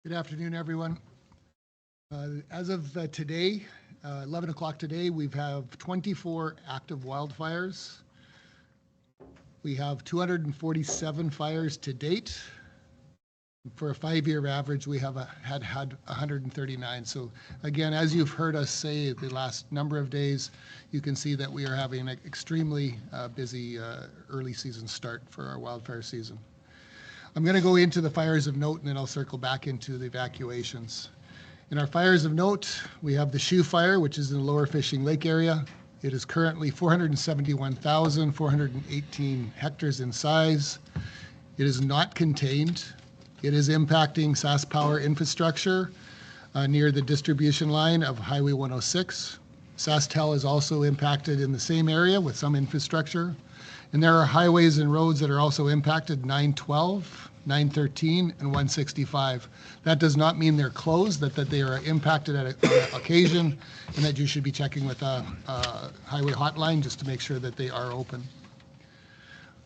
Good afternoon, everyone. As of today, 11 o'clock today, we have 24 active wildfires. We have 247 fires to date. For a 5-year average, we have had 139. So again, as you've heard us say the last number of days, you can see that we are having an extremely busy early season start for our wildfire season. I'm going to go into the fires of note, and then I'll circle back into the evacuations. In our fires of note, we have the Shoe Fire, which is in the Lower Fishing Lake area. It is currently 471,418 hectares in size. It is not contained. It is impacting SaskPower infrastructure near the distribution line of Highway 106. SaskTel is also impacted in the same area with some infrastructure. And there are highways and roads that are also impacted, 912, 913, and 165. That does not mean they're closed, that they are impacted at an occasion, and that you should be checking with a highway hotline just to make sure that they are open.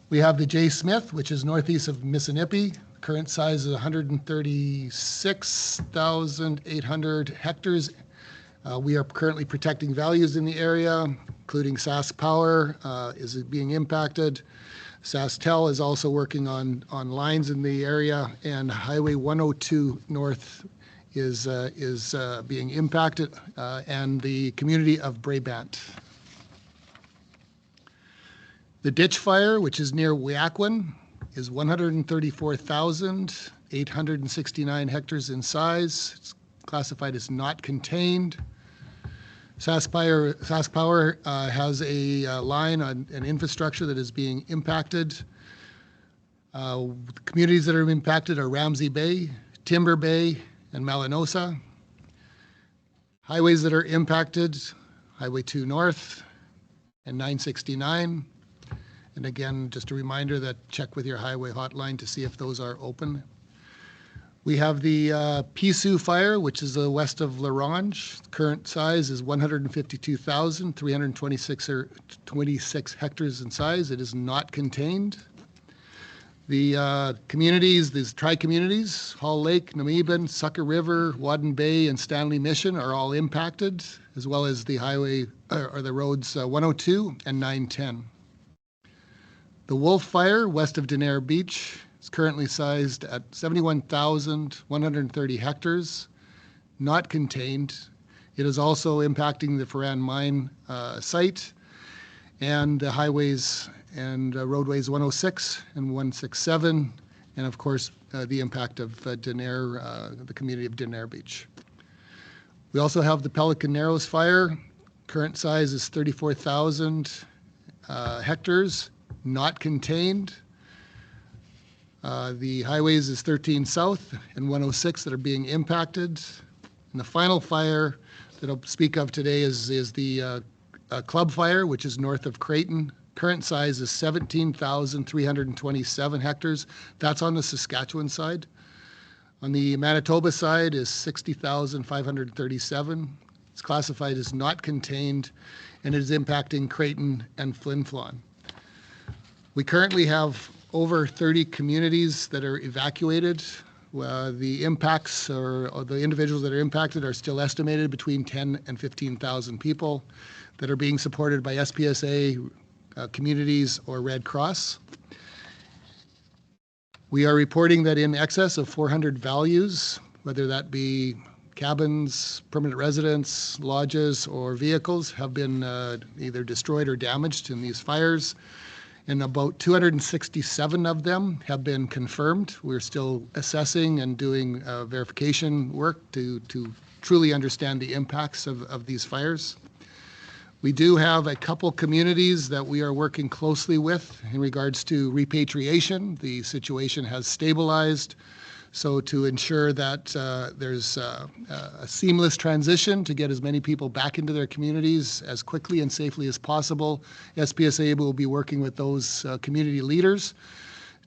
We have the J. Smith, which is northeast of Missinippi. Current size is 136,800 hectares. We are currently protecting values in the area, including SaskPower is being impacted. SaskTel is also working on lines in the area, and Highway 102 North is being impacted, and the community of Brabant. The Ditch Fire, which is near Wyakwin, is 134,869 hectares in size. It's classified as not contained. SaskPower has a line on an infrastructure that is being impacted. Communities that are impacted are Ramsey Bay, Timber Bay, and Malinosa. Highways that are impacted, Highway 2 North and 969. And again, just a reminder that check with your highway hotline to see if those are open. We have the Pisu Fire, which is west of La Ronge. Current size is 152,326 hectares in size. It is not contained. The communities, these tri-communities, Hall Lake, Namibin, Sucker River, Wadden Bay, and Stanley Mission are all impacted, as well as the highway or the roads 102 and 910. The Wolf Fire, west of Denair Beach, is currently sized at 71,130 hectares, not contained. It is also impacting the Ferran Mine site and the highways and roadways 106 and 167, and of course the impact of Denair, the community of Denair Beach. We also have the Pelican Narrows Fire. Current size is 34,000 hectares, not contained. The highways is 13 South and 106 that are being impacted. And the final fire that I'll speak of today is the Club Fire, which is north of Creighton. Current size is 17,327 hectares. That's on the Saskatchewan side. On the Manitoba side is 60,537. It's classified as not contained, and it is impacting Creighton and Flin Flon. We currently have over 30 communities that are evacuated. The impacts or the individuals that are impacted are still estimated between 10 and 15,000 people that are being supported by SPSA, communities, or Red Cross. We are reporting that in excess of 400 values, whether that be cabins, permanent residents, lodges, or vehicles, have been either destroyed or damaged in these fires. And about 267 of them have been confirmed. We're still assessing and doing verification work to truly understand the impacts of these fires. We do have a couple communities that we are working closely with in regards to repatriation. The situation has stabilized. So to ensure that there's a seamless transition to get as many people back into their communities as quickly and safely as possible, SPSA will be working with those community leaders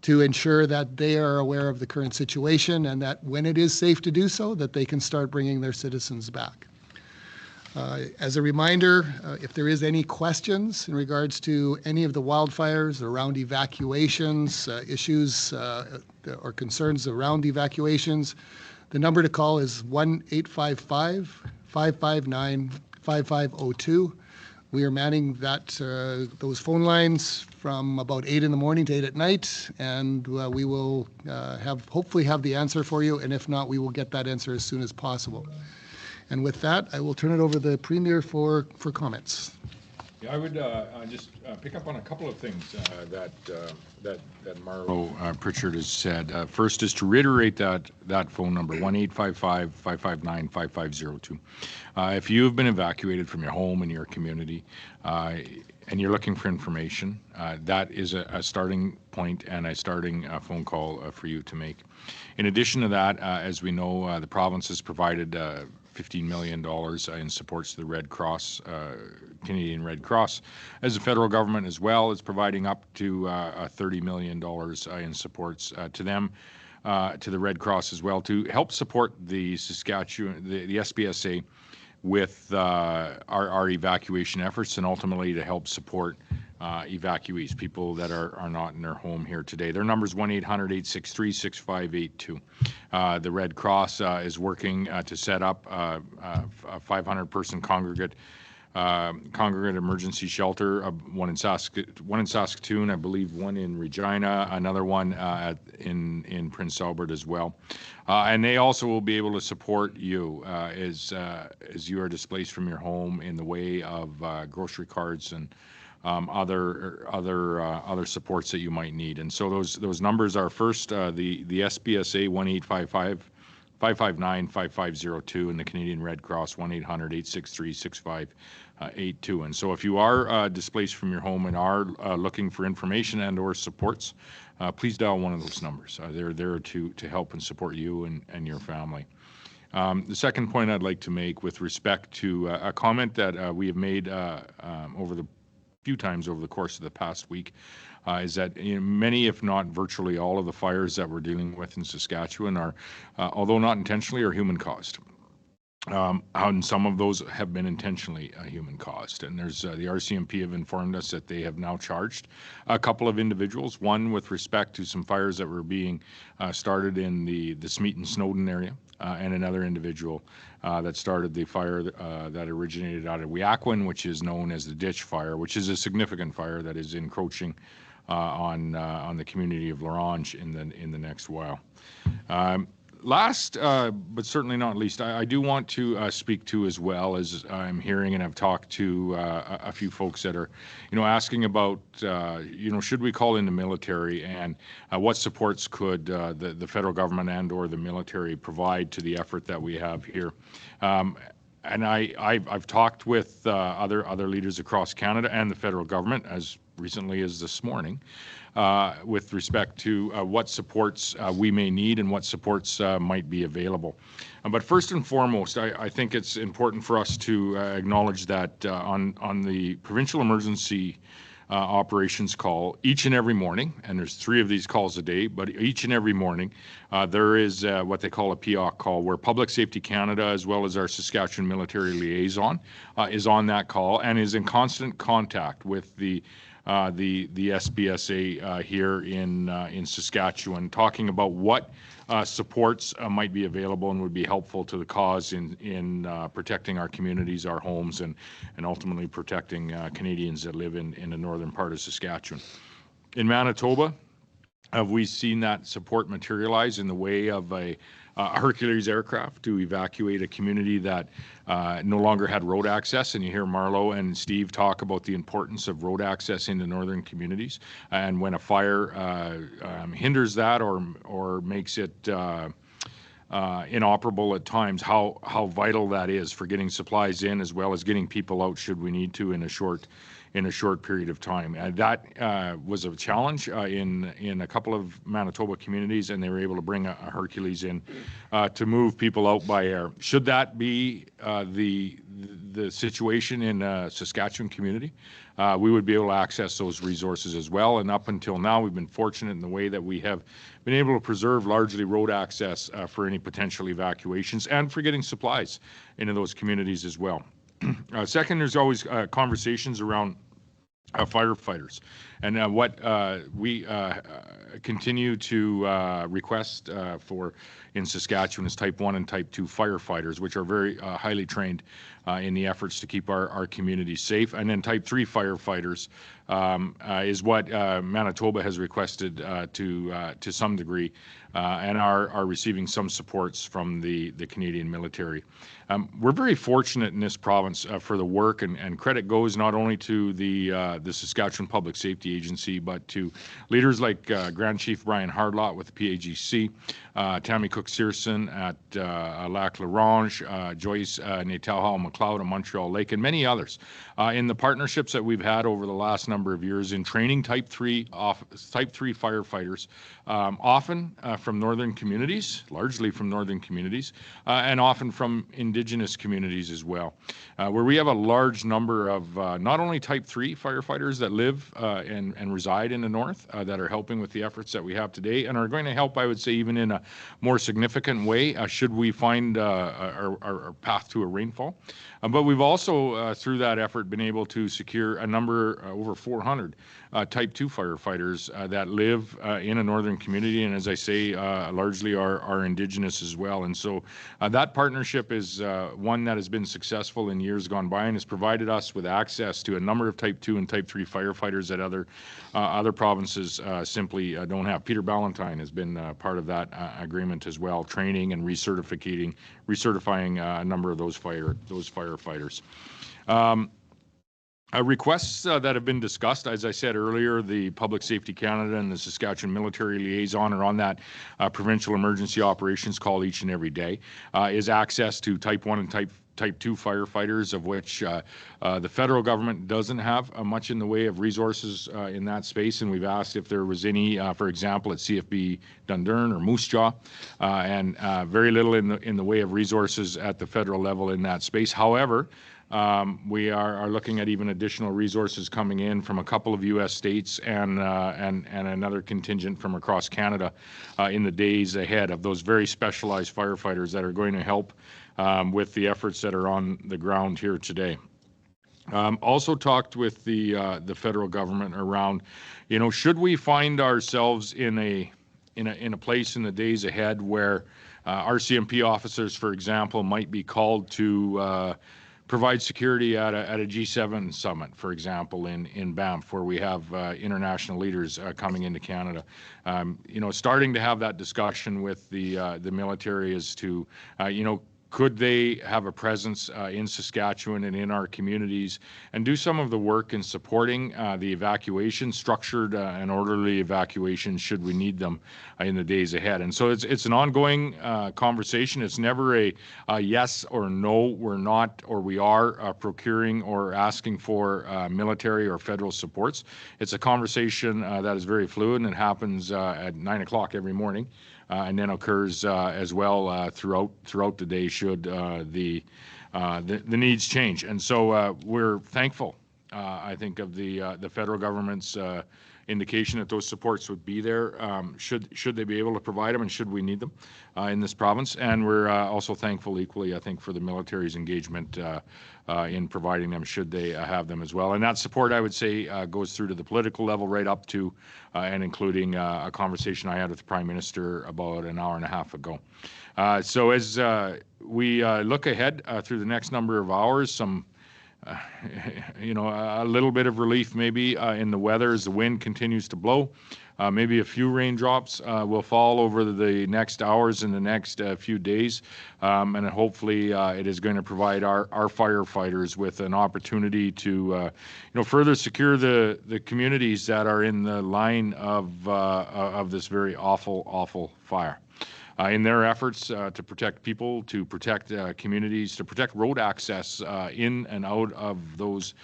to ensure that they are aware of the current situation and that when it is safe to do so, that they can start bringing their citizens back. As a reminder, if there is any questions in regards to any of the wildfires around evacuations, issues or concerns around evacuations, The number to call is 1-855-559-5502. We are manning those phone lines from about 8 in the morning to 8 at night, and we will hopefully have the answer for you, and if not, we will get that answer as soon as possible. And with that, I will turn it over to the Premier for comments. Yeah, I would just pick up on a couple of things that Marlo Pritchard has said. First is to reiterate that phone number, 1-855-559-5502. If you have been evacuated from your home and your community and you're looking for information, that is a starting point and a starting phone call for you to make. In addition to that, as we know, the province has provided $15 million in supports to the Red Cross, Canadian Red Cross. As the federal government as well is providing up to $30 million in supports to them, to the Red Cross as well, to help support the Saskatchewan, the SPSA with our evacuation efforts, and ultimately to help support evacuees, people that are not in their home here today. Their number is 1-800-863-6582. The Red Cross is working to set up a 500-person congregate emergency shelter, one in Saskatoon, I believe one in Regina, another one in Prince Albert as well. And they also will be able to support you as you are displaced from your home in the way of grocery carts and other supports that you might need. And so those numbers are first the SPSA 1-855-559-5502 and the Canadian Red Cross 1-800-863-6582. And so if you are displaced from your home and are looking for information and or supports, please dial one of those numbers. They're there to help and support you and your family. The second point I'd like to make with respect to a comment that we have made over the few times over the course of the past week is that many, if not virtually all, of the fires that we're dealing with in Saskatchewan are, although not intentionally, are human caused. And some of those have been intentionally human caused. And there's the RCMP have informed us that they have now charged a couple of individuals, one with respect to some fires that were being started in the Smeaton-Snowden area, and another individual that started the fire that originated out of Weaquin, which is known as the Ditch Fire, which is a significant fire that is encroaching on the community of L'Orange in the next while. Last, but certainly not least, I do want to speak to, as well as I'm hearing and I've talked to a few folks that are, asking about, should we call in the military, and what supports could the federal government and or the military provide to the effort that we have here. And I've talked with other leaders across Canada and the federal government as recently as this morning, with respect to what supports we may need and what supports might be available. But first and foremost, I think it's important for us to acknowledge that on the provincial emergency operations call each and every morning, and there's 3 of these calls a day, but each and every morning there is what they call a POC call, where Public Safety Canada, as well as our Saskatchewan military liaison, is on that call and is in constant contact with the SPSA here in Saskatchewan, talking about what supports might be available and would be helpful to the cause in protecting our communities, our homes, and ultimately protecting Canadians that live in the northern part of Saskatchewan. In Manitoba, have we seen that support materialize in the way of a Hercules aircraft to evacuate a community that no longer had road access? And you hear Marlo and Steve talk about the importance of road access into northern communities. And when a fire hinders that or makes it inoperable at times, how vital that is for getting supplies in, as well as getting people out should we need to in a short period of time. That was a challenge in a couple of Manitoba communities, and they were able to bring a Hercules in to move people out by air. Should that be the situation in a Saskatchewan community, we would be able to access those resources as well. And up until now, we've been fortunate in the way that we have been able to preserve largely road access for any potential evacuations and for getting supplies into those communities as well. Second, there's always conversations around firefighters And what we continue to request for in Saskatchewan is Type 1 and Type 2 firefighters, which are very highly trained in the efforts to keep our communities safe. And then Type 3 firefighters is what Manitoba has requested to some degree and are receiving some supports from the Canadian military. We're very fortunate in this province for the work, and credit goes not only to the Saskatchewan Public Safety Agency, but to leaders like Grand Chief Brian Hardlot with the PAGC, Tammy Cook-Searson at Lac La Ronge, Joyce Natal McLeod at Montreal Lake, and many others in the partnerships that we've had over the last number of years in training Type 3 firefighters, often from northern communities, largely from northern communities, and often from Indigenous communities as well, where we have a large number of not only Type 3 firefighters that live and reside in the north that are helping with the efforts that we have today and are going to help, I would say, even in a more significant way should we find our path to a rainfall. But we've also, through that effort, been able to secure a number, over 400 Type 2 firefighters that live in a northern community, and as I say, largely are Indigenous as well. And so that partnership is one that has been successful in years gone by and has provided us with access to a number of Type 2 and Type 3 firefighters that other provinces simply don't have. Peter Ballantyne has been part of that agreement as well, training and recertifying a number of those firefighters. Requests that have been discussed, as I said earlier, the Public Safety Canada and the Saskatchewan Military Liaison are on that provincial emergency operations call each and every day, is access to Type 1 and Type 2 firefighters, of which the federal government doesn't have much in the way of resources in that space, and we've asked if there was any, for example, at CFB Dundurn or Moose Jaw, and very little in the way of resources at the federal level in that space. However, we are looking at even additional resources coming in from a couple of U.S. states and another contingent from across Canada in the days ahead of those very specialized firefighters that are going to help with the efforts that are on the ground here today. Also talked with the federal government around, should we find ourselves in a place in the days ahead where RCMP officers, for example, might be called to provide security at a G7 summit, for example, in Banff, where we have international leaders coming into Canada. Starting to have that discussion with the military as to, could they have a presence in Saskatchewan and in our communities and do some of the work in supporting the evacuation, structured and orderly evacuation should we need them in the days ahead. And so it's an ongoing conversation. It's never a yes or no, we're not or we are procuring or asking for military or federal supports. It's a conversation that is very fluid and it happens at 9 o'clock every morning. And then occurs as well throughout the day should the needs change. And so we're thankful, I think, of the federal government's indication that those supports would be there should they be able to provide them and should we need them in this province. And we're also thankful equally, I think, for the military's engagement in providing them should they have them as well. And that support, I would say, goes through to the political level right up to and including a conversation I had with the Prime Minister about an hour and a half ago. So as we look ahead through the next number of hours, some a little bit of relief maybe in the weather as the wind continues to blow. Maybe a few raindrops will fall over the next hours and the next few days, and hopefully it is going to provide our firefighters with an opportunity to further secure the communities that are in the line of this very awful fire. In their efforts to protect people, to protect communities, to protect road access in and out of those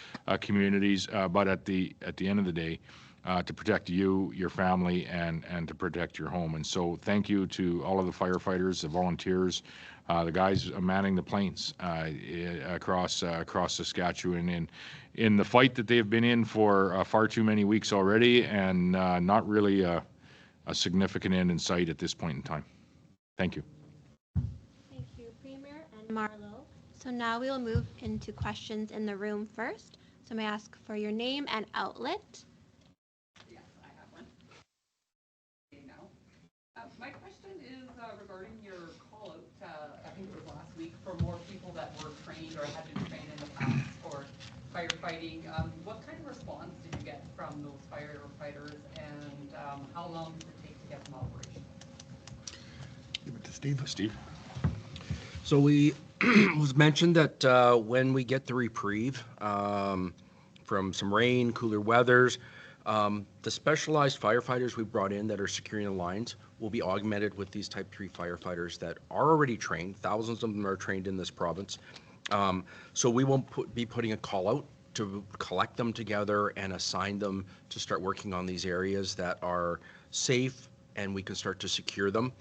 communities, but at the end of the day, to protect you, your family, and to protect your home. And so thank you to all of the firefighters, the volunteers, the guys manning the planes across Saskatchewan in the fight that they have been in for far too many weeks already, and not really a significant end in sight at this point in time. Thank you. Thank you, Premier and Marlo. So now we will move into questions in the room first. So may I ask for your name and outlet? question is regarding your call out, I think it was last week, for more people that were trained or had been trained in the past for firefighting. What kind of response did you get from those firefighters, and how long did it take to get them operational? Give it to Steve. Steve? So we was mentioned that when we get the reprieve from some rain, cooler weathers, the specialized firefighters we brought in that are securing the lines will be augmented with these Type 3 firefighters that are already trained. Thousands of them are trained in this province. So we won't be putting a call out to collect them together and assign them to start working on these areas that are safe and we can start to secure them.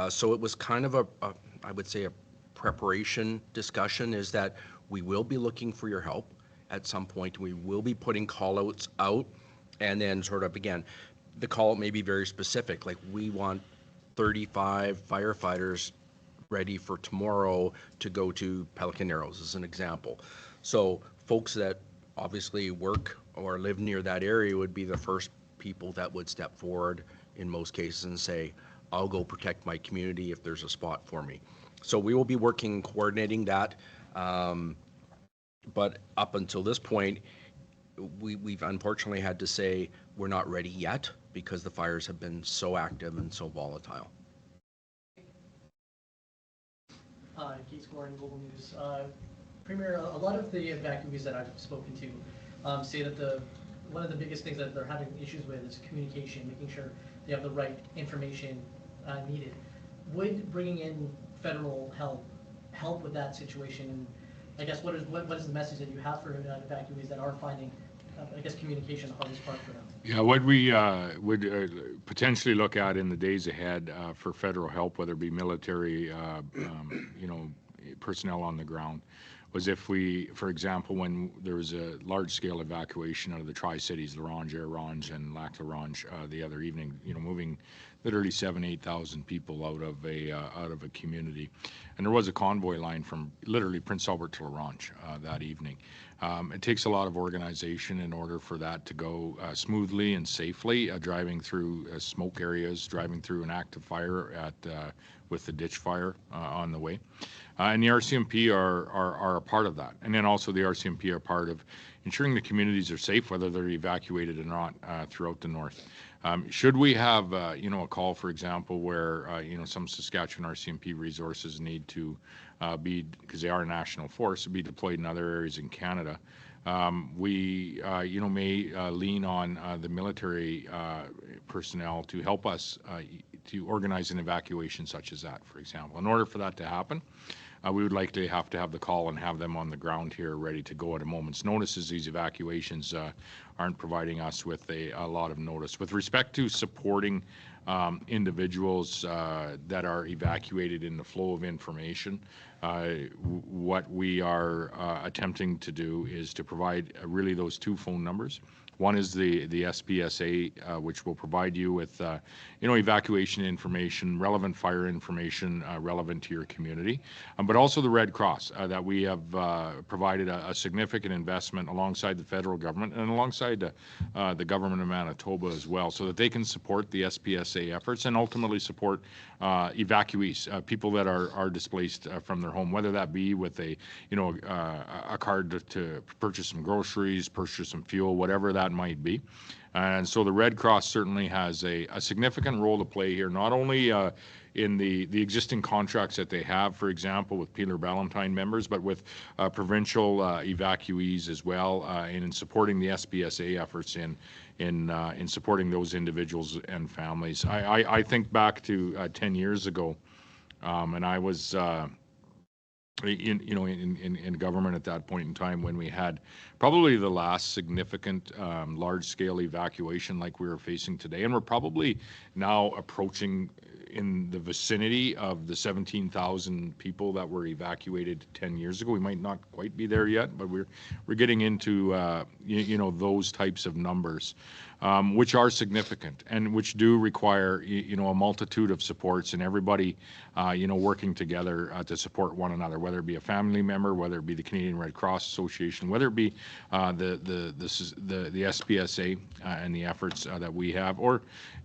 So it was kind of I would say, a preparation discussion, is that we will be looking for your help at some point. We will be putting call outs out, and then sort of, again, the call out may be very specific, like we want 35 firefighters ready for tomorrow to go to Pelican Narrows, as an example. So folks that obviously work or live near that area would be the first people that would step forward in most cases and say, I'll go protect my community if there's a spot for me. So we will be working, coordinating that. But up until this point, we've unfortunately had to say we're not ready yet because the fires have been so active and so volatile. Keith Scoring, Global News. Premier, a lot of the evacuees that I've spoken to say that one of the biggest things that they're having issues with is communication, making sure they have the right information needed. Would bringing in federal help with that situation? And I guess what is the message that you have for evacuees that are finding, I guess, communication the hardest part for them? Yeah, what we would potentially look at in the days ahead for federal help, whether it be military, personnel on the ground, was if we, for example, when there was a large-scale evacuation out of the Tri-Cities, Larange, Orange, and Lac La Ronge the other evening, moving literally 8,000 people out of a community, and there was a convoy line from literally Prince Albert to Larange that evening. It takes a lot of organization in order for that to go smoothly and safely, driving through smoke areas, driving through an active fire with the ditch fire on the way. And the RCMP are a part of that. And then also the RCMP are part of ensuring the communities are safe, whether they're evacuated or not, throughout the north. Should we have, a call, for example, where, some Saskatchewan RCMP resources need to be, because they are a national force, be deployed in other areas in Canada, we, may lean on the military personnel to help us to organize an evacuation such as that, for example. In order for that to happen, we would likely have to have the call and have them on the ground here ready to go at a moment's notice, as these evacuations aren't providing us with a lot of notice. With respect to supporting individuals that are evacuated in the flow of information, what we are attempting to do is to provide really those two phone numbers. One is the SPSA, which will provide you with, evacuation information, relevant fire information relevant to your community, but also the Red Cross, that we have provided a significant investment alongside the federal government and alongside the government of Manitoba as well, so that they can support the SPSA efforts and ultimately support evacuees, people that are displaced from their home, whether that be with a card to purchase some groceries, purchase some fuel, whatever that might be. And so the Red Cross certainly has a significant role to play here, not only in the existing contracts that they have, for example, with Peeler Ballantine members, but with provincial evacuees as well, and in supporting the SPSA efforts in supporting those individuals and families. I think back to 10 years ago, and I was in government at that point in time, when we had probably the last significant large-scale evacuation like we were facing today, and we're probably now approaching in the vicinity of the 17,000 people that were evacuated 10 years ago. We might not quite be there yet, but we're getting into those types of numbers. which are significant and which do require, you know, a multitude of supports and everybody, you know, working together to support one another, whether it be a family member, whether it be the Canadian Red Cross Association, whether it be the SPSA and the efforts that we have, or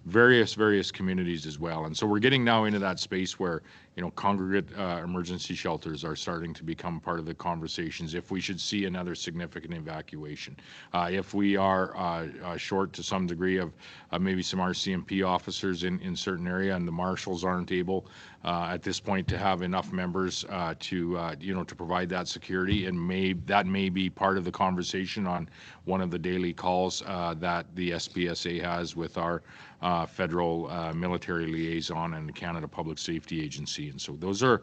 various communities as well. And so we're getting now into that space where, you know, congregate emergency shelters are starting to become part of the conversations if we should see another significant evacuation. If we are short to some degree of maybe some RCMP officers in certain area and the marshals aren't able at this point to have enough members to, you know, to provide that security, and that may be part of the conversation on one of the daily calls that the SPSA has with our federal military liaison and the Canada Public Safety Agency. And so those are,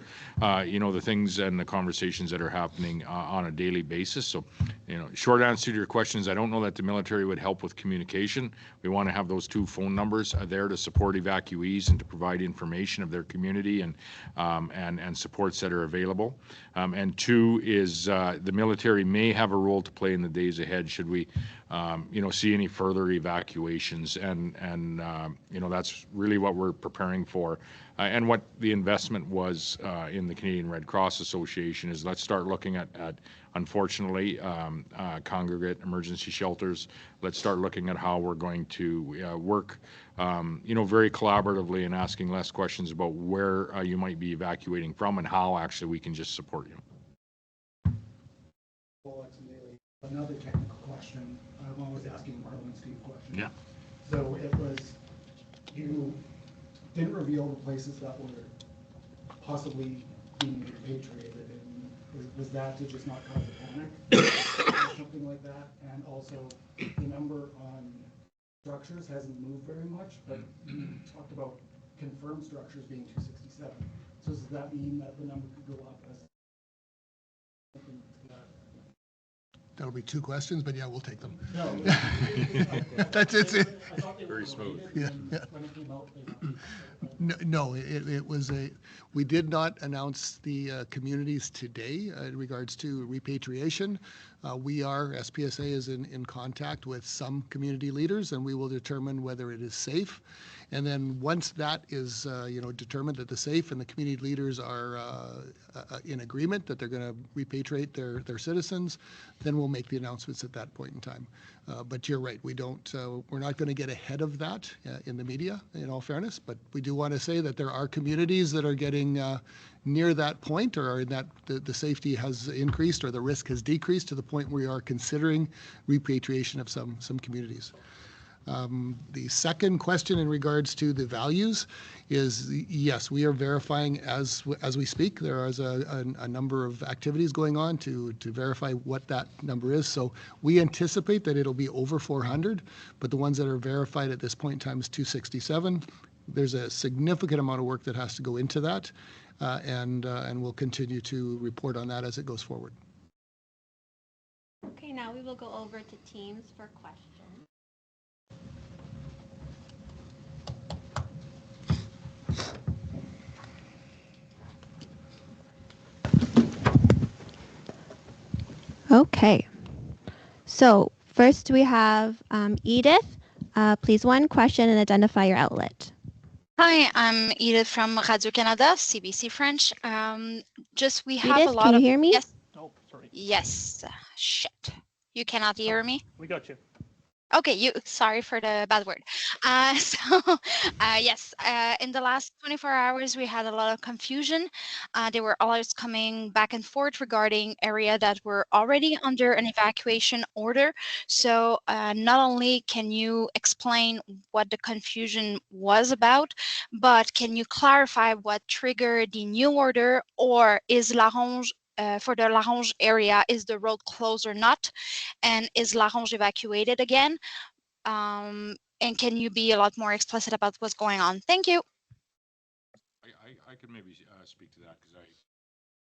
you know, the things and the conversations that are happening on a daily basis. So, you know, short answer to your questions, I don't know that the military would help with communication. We want to have those 2 phone numbers there to support evacuees and to provide information of their community and supports that are available. And 2 is the military may have a role to play in the days ahead should we, you know, see any further evacuations, and you know, that's really what we're preparing for, and what the investment was in the Canadian Red Cross Association is let's start looking at unfortunately congregate emergency shelters. Let's start looking at how we're going to work, you know, very collaboratively and asking less questions about where you might be evacuating from and how actually we can just support you. Well, another technical question. I'm always asking Marlo and Steve questions. Yeah. So it was, you didn't reveal the places that were possibly being repatriated, and was that to just not cause a panic or something like that? And also, the number on structures hasn't moved very much, but you talked about confirmed structures being 267. So does that mean that the number could go up as something to that? That'll be 2 questions, but yeah, we'll take them. No. That's it. Very smooth. Yeah. When it came out, No, it was we did not announce the communities today in regards to repatriation. We are, SPSA is in contact with some community leaders, and we will determine whether it is safe. And then once that is, you know, determined that the safe and the community leaders are in agreement that they're going to repatriate their citizens, then we'll make the announcements at that point in time. But you're right, we're not going to get ahead of that in the media, in all fairness, but we do want to say that there are communities that are getting near that point, or are that the safety has increased or the risk has decreased to the point where we are considering repatriation of some communities. The second question in regards to the values is, yes, we are verifying as we speak. There is a number of activities going on to verify what that number is. So we anticipate that it'll be over 400, but the ones that are verified at this point in time is 267. There's a significant amount of work that has to go into that, and we'll continue to report on that as it goes forward. Okay, now we will go over to teams for questions. Okay, so first we have Edith. Please, 1 question and identify your outlet. Hi, I'm Edith from Radio-Canada, CBC French. We have Edith, a lot can you of... hear me? Yes. Oh, sorry. Yes. Shit. You cannot hear me? We got you. Okay, sorry for the bad word. Yes, in the last 24 hours, we had a lot of confusion. There were alerts coming back and forth regarding area that were already under an evacuation order. So not only can you explain what the confusion was about, but can you clarify what triggered the new order, or is Laronge for the Laronge area, is the road closed or not? And is Laronge evacuated again? And can you be a lot more explicit about what's going on? Thank you. I could maybe speak to that, because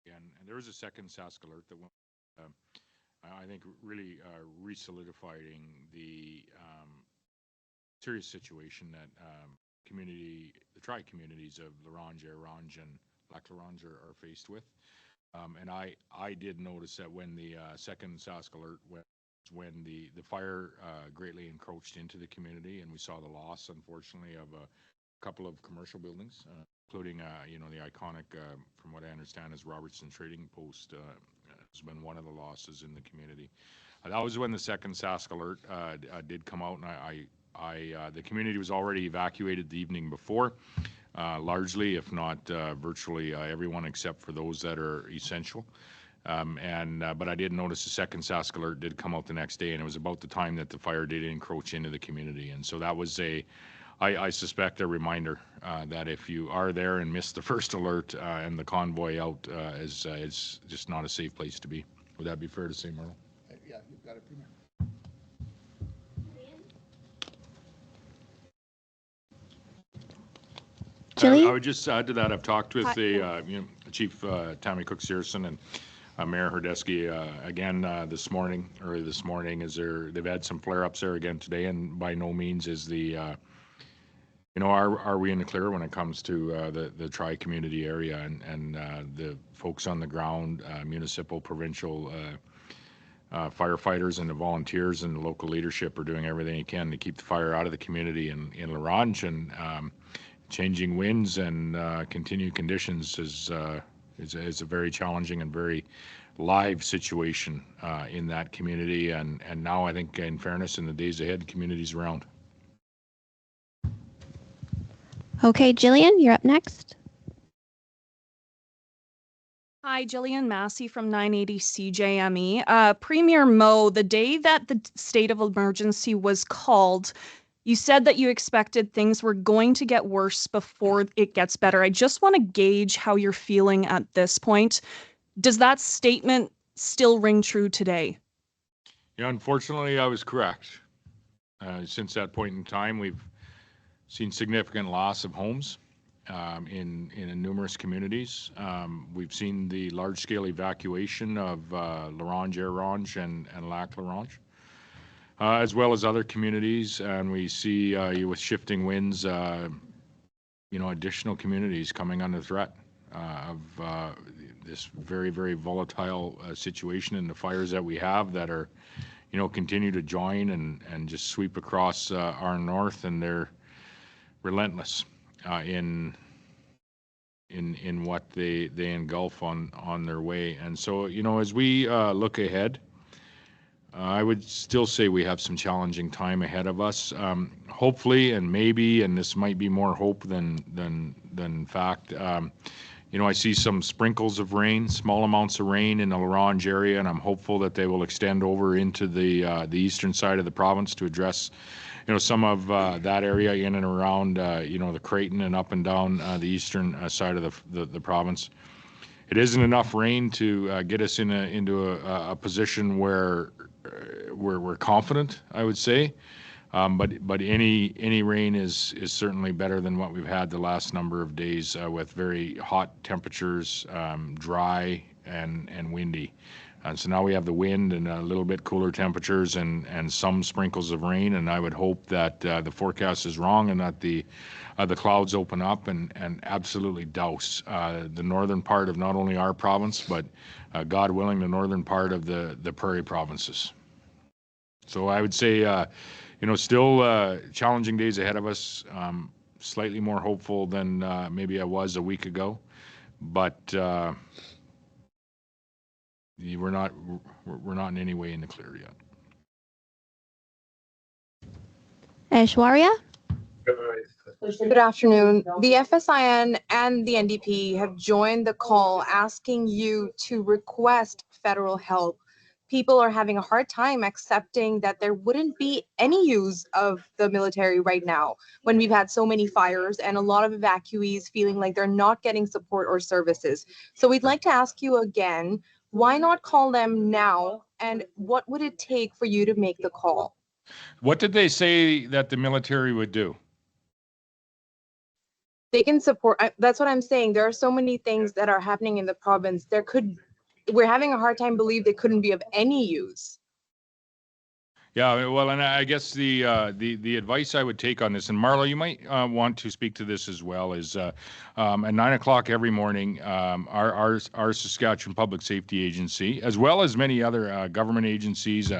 and there was a second Sask alert that went, I think really re-solidifying the serious situation that the tri-communities of Laronge, Orange, and Lac La Ronge are faced with. And I did notice that when the second Sask alert went when the fire greatly encroached into the community, and we saw the loss, unfortunately, of a couple of commercial buildings, including the iconic, from what I understand, is Robertson Trading Post has been one of the losses in the community. That was when the second Sask alert did come out, and the community was already evacuated the evening before, largely, if not virtually everyone except for those that are essential. But I did notice the second Sask alert did come out the next day, and it was about the time that the fire did encroach into the community. And so that was I suspect a reminder that if you are there and missed the first alert and the convoy out, it's just not a safe place to be. Would that be fair to say, Marlo? Yeah, you've got it, Premier. Jillian? I would just add to that, I've talked with the Chief Tammy Cook-Searson and Mayor Herdesky again early this morning. They've had some flare-ups there again today, and by no means is are we in the clear when it comes to the tri-community area, and the folks on the ground, municipal, provincial firefighters and the volunteers and the local leadership are doing everything they can to keep the fire out of the community in La Ronge, and changing winds and continued conditions is a very challenging and very live situation in that community, and now I think, in fairness, in the days ahead, communities around. Okay, Jillian, you're up next. Hi, Jillian Massey from 980 CJME. Premier Moe, the day that the state of emergency was called, you said that you expected things were going to get worse before it gets better. I just want to gauge how you're feeling at this point. Does that statement still ring true today? Yeah, unfortunately, I was correct. Since that point in time, we've seen significant loss of homes in numerous communities. We've seen the large-scale evacuation of La Ronge, Air Ronge, and Lac La Ronge, as well as other communities. And we see with shifting winds, additional communities coming under threat of this very, very volatile situation, and the fires that we have that are, continue to join and just sweep across our north, and they're relentless in what they engulf on their way. And so, as we look ahead, I would still say we have some challenging time ahead of us. Hopefully, and maybe, and this might be more hope than fact, I see some sprinkles of rain, small amounts of rain in the La Ronge area, and I'm hopeful that they will extend over into the eastern side of the province to address some of that area in and around, the Creighton and up and down the eastern side of the province. It isn't enough rain to get us into a position where we're confident, I would say. But any rain is certainly better than what we've had the last number of days with very hot temperatures, dry and windy. And so now we have the wind and a little bit cooler temperatures and some sprinkles of rain, and I would hope that the forecast is wrong and that the clouds open up and absolutely douse the northern part of not only our province, but God willing, the northern part of the prairie provinces. So I would say, still challenging days ahead of us, slightly more hopeful than maybe I was a week ago, but we're not in any way in the clear yet. Aishwarya? Good afternoon. The FSIN and the NDP have joined the call asking you to request federal help. People are having a hard time accepting that there wouldn't be any use of the military right now when we've had so many fires and a lot of evacuees feeling like they're not getting support or services. So we'd like to ask you again, why not call them now, and what would it take for you to make the call? What did they say that the military would do? They can support. That's what I'm saying. There are so many things that are happening in the province. We're having a hard time believe they couldn't be of any use. Yeah, well, and I guess the advice I would take on this, and Marlo, you might want to speak to this as well, is at 9 o'clock every morning, our Saskatchewan Public Safety Agency, as well as many other government agencies,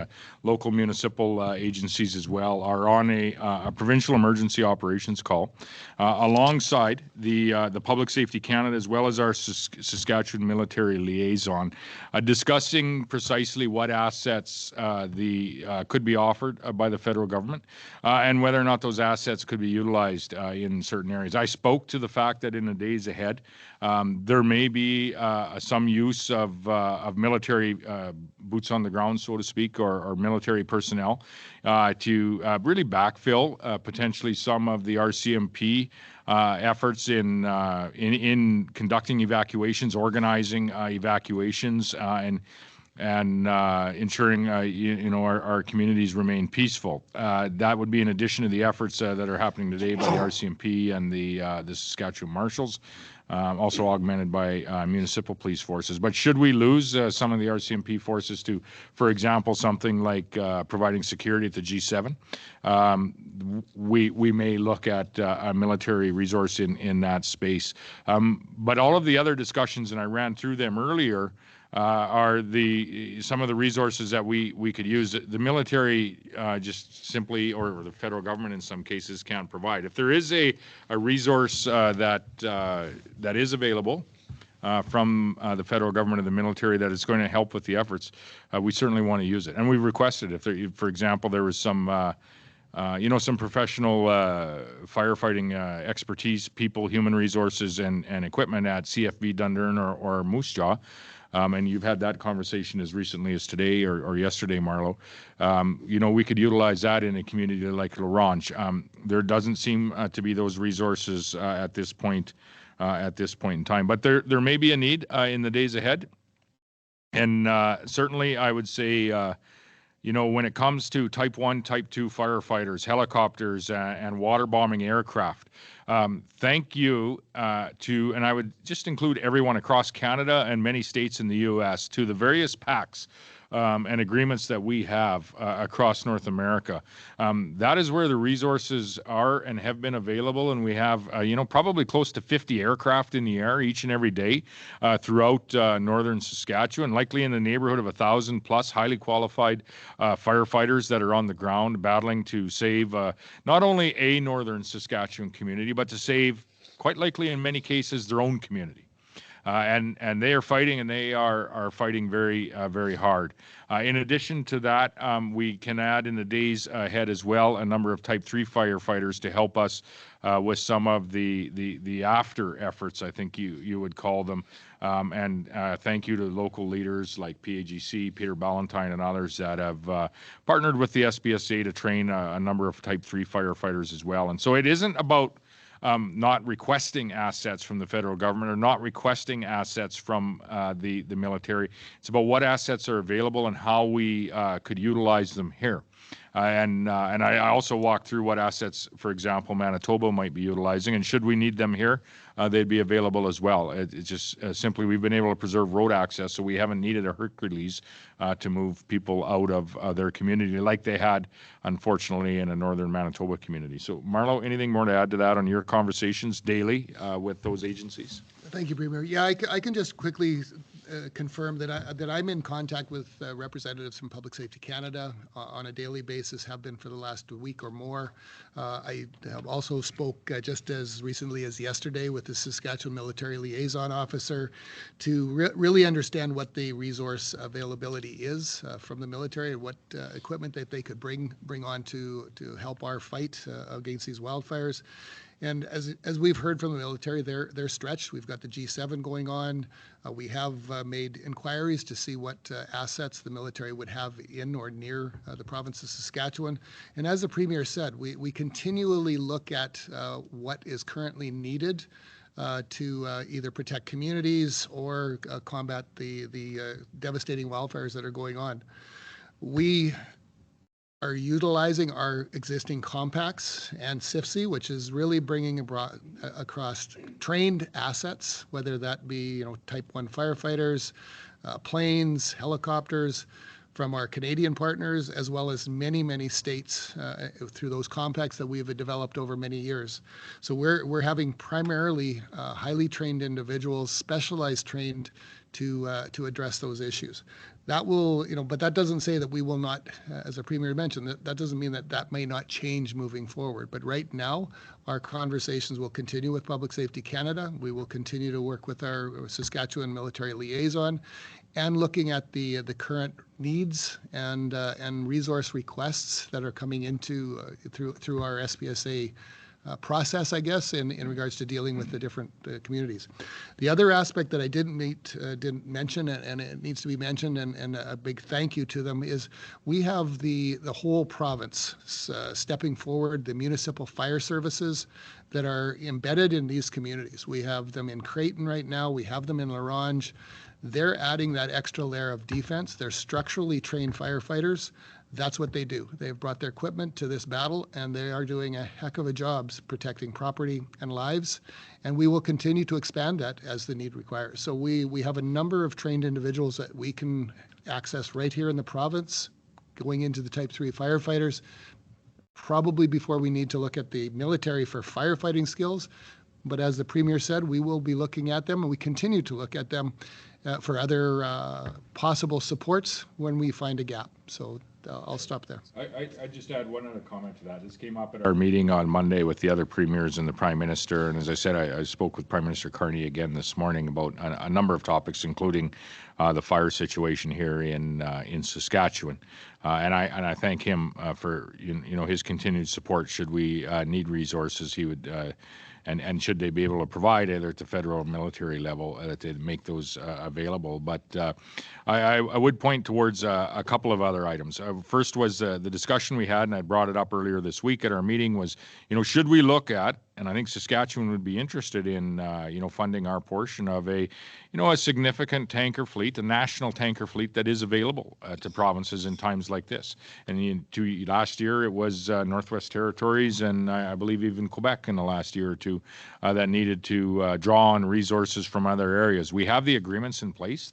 local municipal agencies as well, are on a provincial emergency operations call, alongside the Public Safety Canada, as well as our Saskatchewan military liaison, discussing precisely what assets could be offered by the federal government, and whether or not those assets could be utilized in certain areas. I spoke to the fact that in the days ahead, there may be some use of military boots on the ground, so to speak, or military personnel to really backfill potentially some of the RCMP efforts in conducting evacuations, organizing evacuations, and ensuring our communities remain peaceful. That would be in addition to the efforts that are happening today by the RCMP and the Saskatchewan Marshals, also augmented by municipal police forces. But should we lose some of the RCMP forces to, for example, something like providing security at the G7, we may look at a military resource in that space. But all of the other discussions, and I ran through them earlier, are some of the resources that we could use. The military just simply, or the federal government in some cases, can't provide. If there is a resource that is available from the federal government or the military that is going to help with the efforts, we certainly want to use it. And we've requested, if there, for example, there was some some professional firefighting expertise, people, human resources, and equipment at CFB Dundurn or Moose Jaw. And you've had that conversation as recently as today or yesterday, Marlo. We could utilize that in a community like La Ronge. There doesn't seem to be those resources at this point in time, but there may be a need in the days ahead. And certainly, I would say, when it comes to Type 1, Type 2 firefighters, helicopters, and water bombing aircraft, thank you and I would just include everyone across Canada and many states in the U.S., to the various PACs and agreements that we have across North America. That is where the resources are and have been available, and we have, probably close to 50 aircraft in the air each and every day throughout northern Saskatchewan, likely in the neighborhood of 1,000 plus highly qualified firefighters that are on the ground battling to save not only a northern Saskatchewan community, but to save, quite likely in many cases, their own community. And they are fighting, and they are fighting very, very hard. In addition to that, we can add in the days ahead as well a number of Type 3 firefighters to help us with some of the after efforts, I think you would call them. And thank you to local leaders like PAGC, Peter Ballantyne, and others that have partnered with the SPSA to train a number of Type 3 firefighters as well. And so it isn't about not requesting assets from the federal government or not requesting assets from the military. It's about what assets are available and how we could utilize them here. And I also walked through what assets, for example, Manitoba might be utilizing, and should we need them here, they'd be available as well. It's just simply we've been able to preserve road access, so we haven't needed a Hercules to move people out of their community like they had, unfortunately, in a northern Manitoba community. So, Marlo, anything more to add to that on your conversations daily with those agencies? Thank you, Premier. Yeah, I can just quickly confirm that I'm in contact with representatives from Public Safety Canada on a daily basis, have been for the last week or more. I have also spoke just as recently as yesterday with the Saskatchewan Military Liaison Officer to really understand what the resource availability is from the military and what equipment that they could bring on to help our fight against these wildfires. And as we've heard from the military, they're stretched. We've got the G7 going on. We have made inquiries to see what assets the military would have in or near the province of Saskatchewan. And as the Premier said, we continually look at what is currently needed to either protect communities or combat the devastating wildfires that are going on. We are utilizing our existing compacts and SPSA, which is really bringing across trained assets, whether that be Type 1 firefighters, planes, helicopters, from our Canadian partners, as well as many, many states through those compacts that we've developed over many years. So we're having primarily highly trained individuals, specialized trained to address those issues. That will, but that doesn't say that we will not, as the Premier mentioned, that doesn't mean that may not change moving forward. But right now, our conversations will continue with Public Safety Canada. We will continue to work with our Saskatchewan military liaison, and looking at the current needs and resource requests that are coming into through our SPSA process, I guess, in regards to dealing with the different communities. The other aspect that I didn't mention, and it needs to be mentioned, and a big thank you to them, is we have the whole province stepping forward, the municipal fire services that are embedded in these communities. We have them in Creighton right now. We have them in La Ronge. They're adding that extra layer of defense. They're structurally trained firefighters. That's what they do. They've brought their equipment to this battle, and they are doing a heck of a job protecting property and lives. And we will continue to expand that as the need requires. So we have a number of trained individuals that we can access right here in the province, going into the Type 3 firefighters, probably before we need to look at the military for firefighting skills. But as the Premier said, we will be looking at them, and we continue to look at them for other possible supports when we find a gap. So I'll stop there. I just add one other comment to that. This came up at our meeting on Monday with the other premiers and the Prime Minister. And as I said, I spoke with Prime Minister Carney again this morning about a number of topics, including the fire situation here in Saskatchewan. And I thank him for his continued support. Should we need resources, he would. And should they be able to provide, either at the federal or military level, to make those available. But I would point towards a couple of other items. First was the discussion we had, and I brought it up earlier this week at our meeting, was, should we look at, and I think Saskatchewan would be interested in, funding our portion of a significant tanker fleet, a national tanker fleet that is available to provinces in times like this. And last year it was Northwest Territories, and I believe even Quebec in the last year or two that needed to draw on resources from other areas. We have the agreements in place,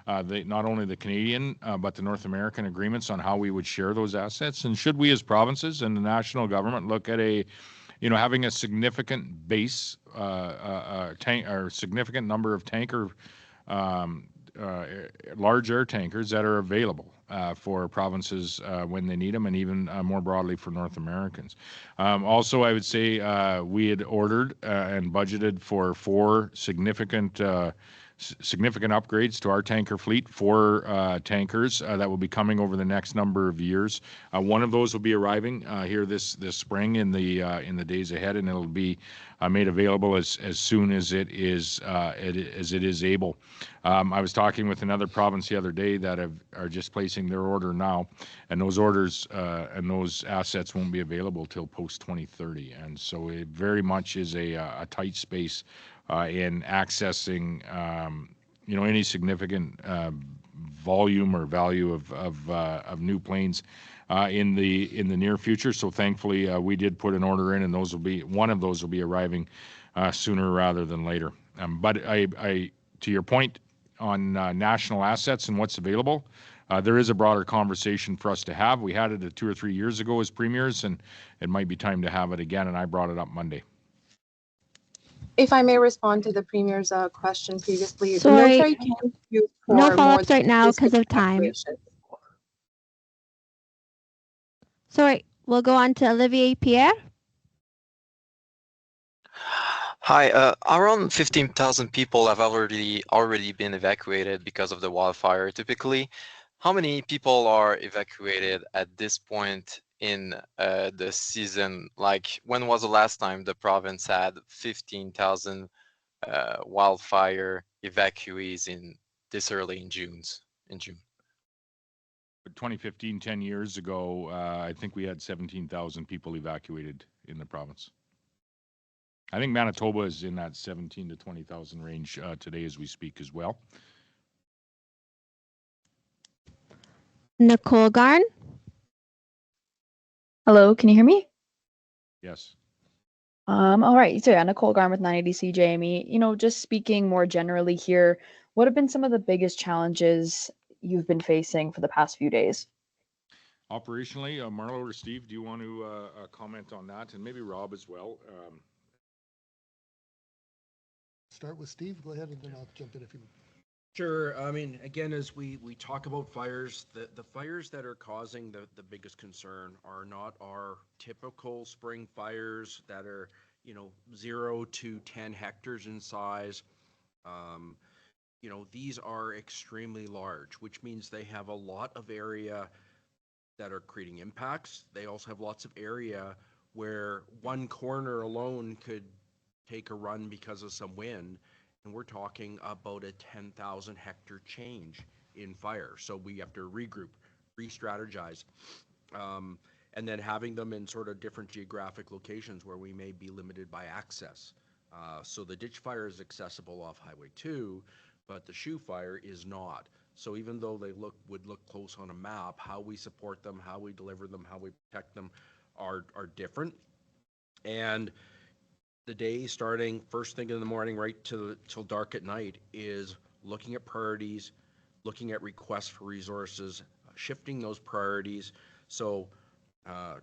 not only the Canadian but the North American agreements on how we would share those assets. And should we as provinces and the national government look at having a significant base, or significant number of tanker, large air tankers that are available for provinces when they need them, and even more broadly for North Americans. Also, I would say we had ordered and budgeted for 4 significant upgrades to our tanker fleet, 4 tankers that will be coming over the next number of years. One of those will be arriving here this spring in the days ahead, and it'll be made available as soon as it is able. I was talking with another province the other day that are just placing their order now, and those orders and those assets won't be available till post 2030, and so it very much is a tight space in accessing any significant volume or value of new planes in the near future. So thankfully we did put an order in, and one of those will be arriving sooner rather than later. But I to your point on national assets and what's available, there is a broader conversation for us to have. We had it 2 or 3 years ago as premiers, and it might be time to have it again, and I brought it up Monday. If I may respond to the Premier's question previously. Sorry, the military can use for no more follow-ups right now because of specific time. operations. Sorry, we'll go on to Olivier Pierre. Hi, around 15,000 people have already been evacuated because of the wildfire. Typically, how many people are evacuated at this point in the season? Like, when was the last time the province had 15,000 wildfire evacuees this early in June? 2015, 10 years ago, I think we had 17,000 people evacuated in the province. I think Manitoba is in that 17 to 20,000 range today as we speak as well. Nicole Garn. Hello, can you hear me? Yes. All right. So yeah, Nicole Garn with 980 CJME. Just speaking more generally here, what have been some of the biggest challenges you've been facing for the past few days? Operationally, Marlo or Steve, do you want to comment on that? And maybe Rob as well. Start with Steve. Go ahead, and then I'll jump in if you. Sure. I mean, again, as we talk about fires, the fires that are causing the biggest concern are not our typical spring fires that are, 0 to 10 hectares in size. These are extremely large, which means they have a lot of area that are creating impacts. They also have lots of area where one corner alone could take a run because of some wind. And we're talking about a 10,000 hectare change in fire. So we have to regroup, re-strategize, and then having them in sort of different geographic locations where we may be limited by access. So the ditch fire is accessible off Highway 2, but the shoe fire is not. So even though they would look close on a map, how we support them, how we deliver them, how we protect them are different. And the day starting first thing in the morning right till dark at night is looking at priorities, looking at requests for resources, shifting those priorities. So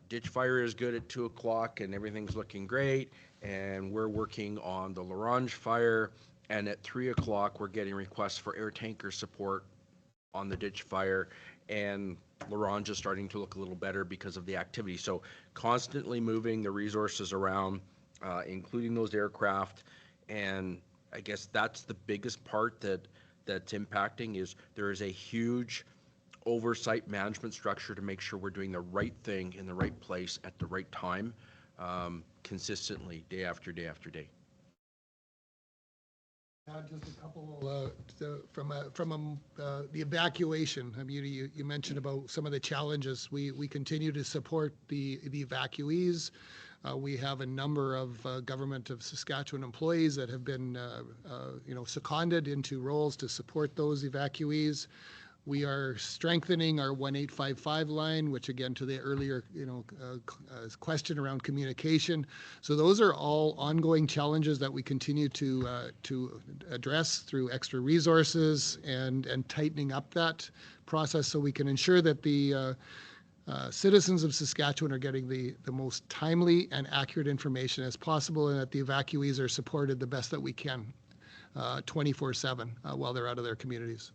ditch fire is good at 2 o'clock and everything's looking great. And we're working on the L'Orange fire. And at 3 o'clock, we're getting requests for air tanker support on the ditch fire. And L'Orange is starting to look a little better because of the activity. So constantly moving the resources around, including those aircraft. And I guess that's the biggest part that's impacting is there is a huge oversight management structure to make sure we're doing the right thing in the right place at the right time, consistently, day after day after day. Just a couple from the evacuation. I mean, you mentioned about some of the challenges. We continue to support the evacuees. We have a number of Government of Saskatchewan employees that have been, seconded into roles to support those evacuees. We are strengthening our 1855 line, which again to the earlier question around communication. So those are all ongoing challenges that we continue to address through extra resources and tightening up that process so we can ensure that the citizens of Saskatchewan are getting the most timely and accurate information as possible, and that the evacuees are supported the best that we can 24/7 while they're out of their communities.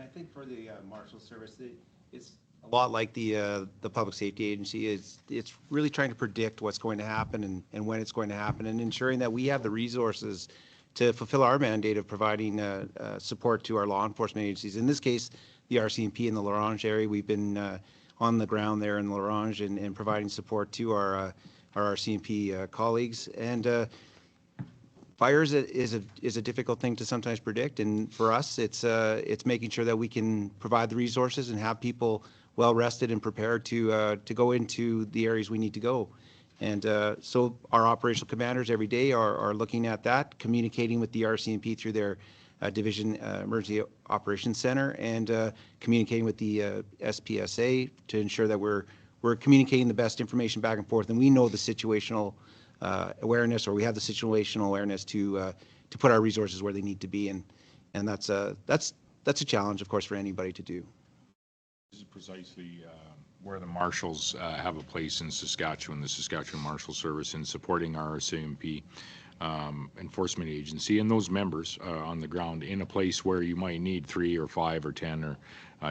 I think for the Marshal Service, it's a lot like the Public Safety Agency. It's really trying to predict what's going to happen and when it's going to happen, and ensuring that we have the resources to fulfill our mandate of providing support to our law enforcement agencies. In this case, the RCMP in the L'Orange area. We've been on the ground there in L'Orange and providing support to our RCMP colleagues. And fires is a difficult thing to sometimes predict, and for us, it's making sure that we can provide the resources and have people well rested and prepared to go into the areas we need to go. And so our operational commanders every day are looking at that, communicating with the RCMP through their Division Emergency Operations Center, and communicating with the SPSA to ensure that we're communicating the best information back and forth, and we know the situational awareness, or we have the situational awareness to put our resources where they need to be, and that's a challenge, of course, for anybody to do. This is precisely where the marshals have a place in Saskatchewan, the Saskatchewan Marshal Service, in supporting our RCMP enforcement agency and those members on the ground in a place where you might need 3 or 5 or 10 or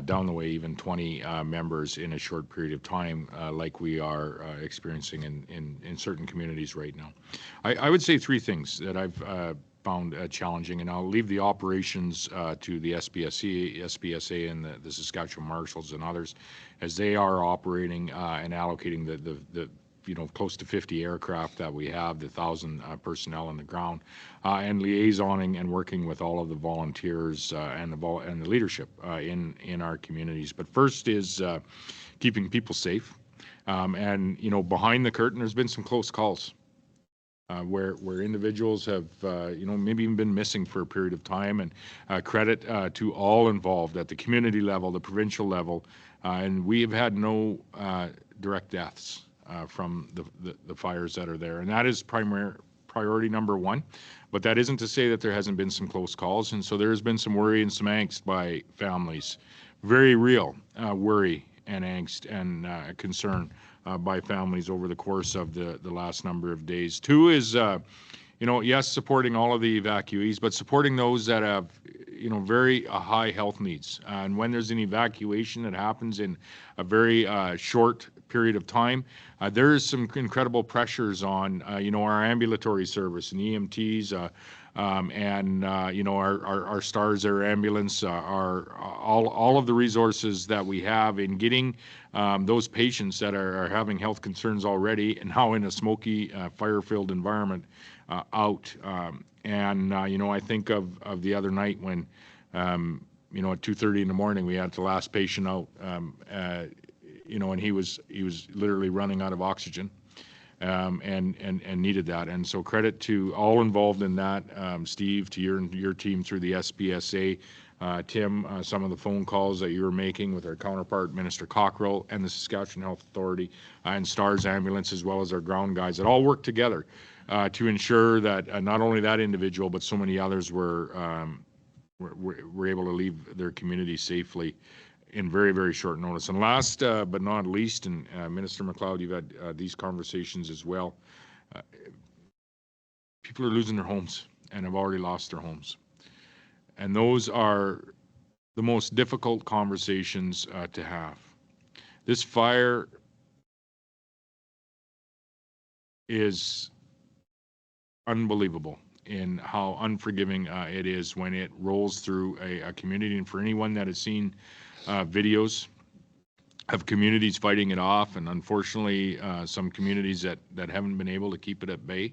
down the way even 20 members in a short period of time, like we are experiencing in certain communities right now. I would say 3 things that I've found challenging, and I'll leave the operations to the SPSA and the Saskatchewan Marshals and others, as they are operating and allocating the close to 50 aircraft that we have, the 1,000 personnel on the ground, and liaisoning and working with all of the volunteers and the leadership in our communities. But first is keeping people safe, and behind the curtain, there's been some close calls where individuals have maybe even been missing for a period of time, and credit to all involved at the community level, the provincial level, and we have had no direct deaths from the fires that are there, and that is priority number one. But that isn't to say that there hasn't been some close calls, and so there has been some worry and some angst by families, very real worry and angst and concern by families over the course of the last number of days. Two is, yes, supporting all of the evacuees, but supporting those that have, very high health needs. And when there's an evacuation that happens in a very short period of time, there is some incredible pressures on, our ambulatory service and EMTs, and our STARS Air Ambulance, all of the resources that we have in getting those patients that are having health concerns already and now in a smoky, fire-filled environment out. I think of the other night when, at 2:30 in the morning, we had the last patient out, and he was literally running out of oxygen. And needed that. And so credit to all involved in that, Steve, to your team through the SPSA, Tim, some of the phone calls that you were making with our counterpart, Minister Cockrell, and the Saskatchewan Health Authority, and STARS Ambulance, as well as our ground guys, that all worked together to ensure that not only that individual, but so many others were able to leave their community safely in very, very short notice. And last but not least, and Minister McLeod, you've had these conversations as well, people are losing their homes and have already lost their homes. And those are the most difficult conversations to have. This fire is unbelievable in how unforgiving it is when it rolls through a community. And for anyone that has seen videos of communities fighting it off, and unfortunately some communities that haven't been able to keep it at bay.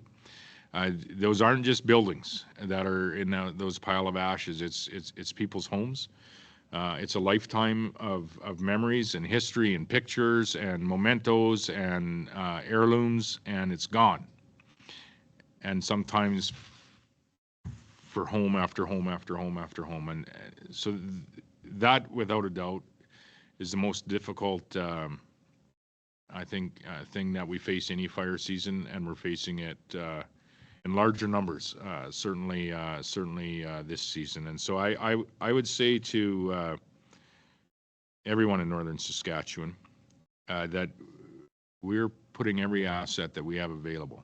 Those aren't just buildings that are in those pile of ashes. It's people's homes. It's a lifetime of memories and history and pictures and mementos and heirlooms, and it's gone. And sometimes for home after home after home after home. And so that, without a doubt, is the most difficult, I think, thing that we face any fire season, and we're facing it in larger numbers, certainly this season. And so I would say to everyone in northern Saskatchewan that we're putting every asset that we have available.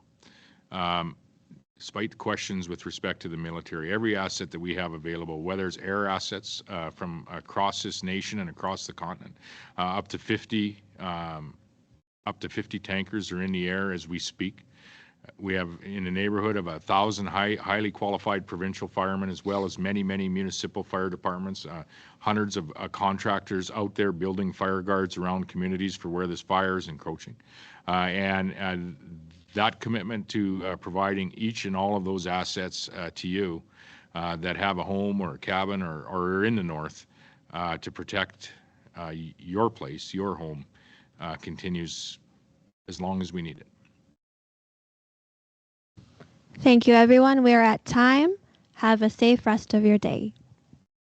Despite the questions with respect to the military, every asset that we have available, whether it's air assets from across this nation and across the continent, up to 50 tankers are in the air as we speak. We have in the neighborhood of 1,000 highly qualified provincial firemen, as well as many, many municipal fire departments, hundreds of contractors out there building fire guards around communities for where this fire is encroaching. And that commitment to providing each and all of those assets to you that have a home or a cabin or are in the north to protect your place, your home, continues as long as we need it. Thank you, everyone. We're at time. Have a safe rest of your day.